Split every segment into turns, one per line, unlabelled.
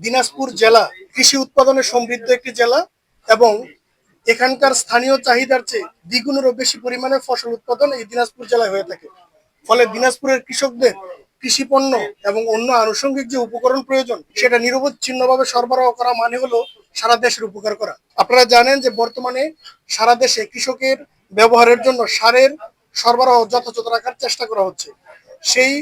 দিনাজপুর জেলা কৃষি উৎপাদনে সমৃদ্ধ একটি জেলা এবং এখানকার স্থানীয় চাহিদার চেয়ে দ্বিগুণেরও বেশি পরিমাণে ফসল উৎপাদন এই দিনাজপুর জেলায় হয়ে থাকে। ফলে দিনাজপুরের কৃষকদের কৃষি পণ্য এবং অন্য আনুষঙ্গিক যে উপকরণ প্রয়োজন সেটা নিরবচ্ছিন্নভাবে সরবরাহ করা মানে হলো সারা দেশের উপকার করা। আপনারা জানেন যে বর্তমানে সারা দেশে কৃষকের ব্যবহারের জন্য সারের সরবরাহ যথাযথ রাখার চেষ্টা করা হচ্ছে। সেই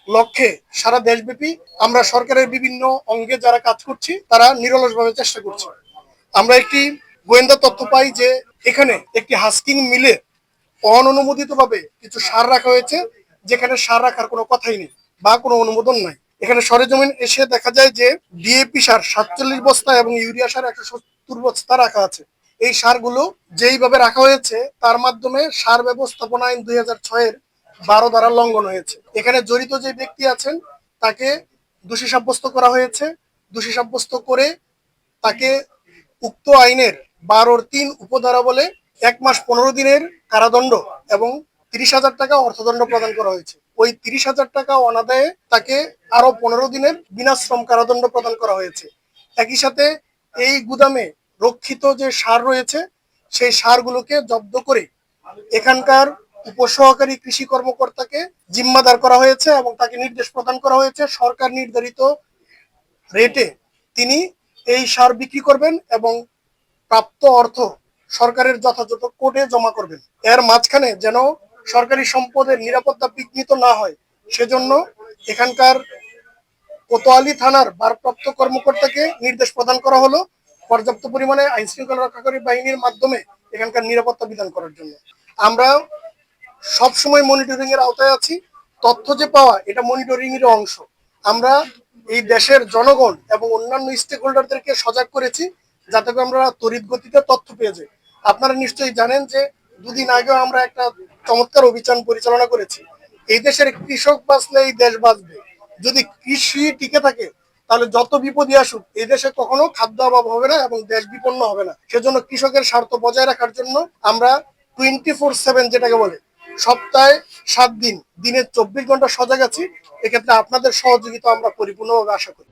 লক্ষ্যে সারা দেশব্যাপী আমরা সরকারের বিভিন্ন অঙ্গে যারা কাজ করছি তারা নিরলসভাবে চেষ্টা করছি। আমরা একটি গোয়েন্দা তথ্য পাই যে এখানে একটি হাস্কিং মিলে অননুমোদিতভাবে কিছু সার রাখা হয়েছে, যেখানে সার রাখার কোনো কথাই নেই বা কোনো অনুমোদন নাই। এখানে সরেজমিন এসে দেখা যায় যে ডিএপি সার 47 বস্তা এবং ইউরিয়া সার 170 বস্তা রাখা আছে। এই সারগুলো যেইভাবে রাখা হয়েছে তার মাধ্যমে সার ব্যবস্থাপনা আইন 2006-এর 12 ধারা লঙ্ঘন হয়েছে। এখানে জড়িত যে ব্যক্তি আছেন তাকে দোষী সাব্যস্ত করা হয়েছে। দোষী সাব্যস্ত করে তাকে উক্ত আইনের 12-3 উপধারা বলে 1 মাস 15 দিনের কারাদণ্ড এবং 30,000 টাকা অর্থদণ্ড প্রদান করা হয়েছে। ওই 30,000 টাকা অনাদায়ে তাকে আরো 15 দিনের বিনাশ্রম কারাদণ্ড প্রদান করা হয়েছে। একই সাথে এই গুদামে রক্ষিত যে সার রয়েছে সেই সারগুলোকে জব্দ করে এখানকার উপসহকারী কৃষি কর্মকর্তাকে জিম্মাদার করা হয়েছে এবং তাকে নির্দেশ প্রদান করা হয়েছে সরকার নির্ধারিত রেটে তিনি এই সার বিক্রি করবেন এবং প্রাপ্ত অর্থ সরকারের যথাযথ কোর্টে জমা করবেন। এর মাঝখানে যেন সরকারি সম্পদের নিরাপত্তা বিঘ্নিত না হয় সেজন্য এখানকার কোতোয়ালি থানার ভারপ্রাপ্ত কর্মকর্তাকে নির্দেশ প্রদান করা হলো পর্যাপ্ত পরিমাণে আইন শৃঙ্খলা রক্ষাকারী বাহিনীর মাধ্যমে এখানকার নিরাপত্তা বিধান করার জন্য। আমরা সবসময় মনিটরিং এর আওতায় আছি। তথ্য যে পাওয়া এটা মনিটরিং এর অংশ। আমরা এই দেশের জনগণ এবং অন্যান্য স্টেক হোল্ডারদেরকে সজাগ করেছি যাতে আমরা তড়িৎ গতিতে তথ্য পেয়ে যাই। আপনারা নিশ্চয়ই জানেন যে দুদিন আগেও আমরা একটা চমৎকার অভিযান পরিচালনা করেছি। এই দেশের কৃষক বাঁচলে এই দেশ বাঁচবে। যদি কৃষি টিকে থাকে তাহলে যত বিপদই আসুক এই দেশে কখনো খাদ্য অভাব হবে না এবং দেশ বিপন্ন হবে না। সেজন্য কৃষকের স্বার্থ বজায় রাখার জন্য আমরা 24/7 যেটাকে বলে সপ্তাহে 7 দিন দিনে 24 ঘন্টা সজাগ আছি। এক্ষেত্রে আপনাদের সহযোগিতা আমরা পরিপূর্ণভাবে আশা করি।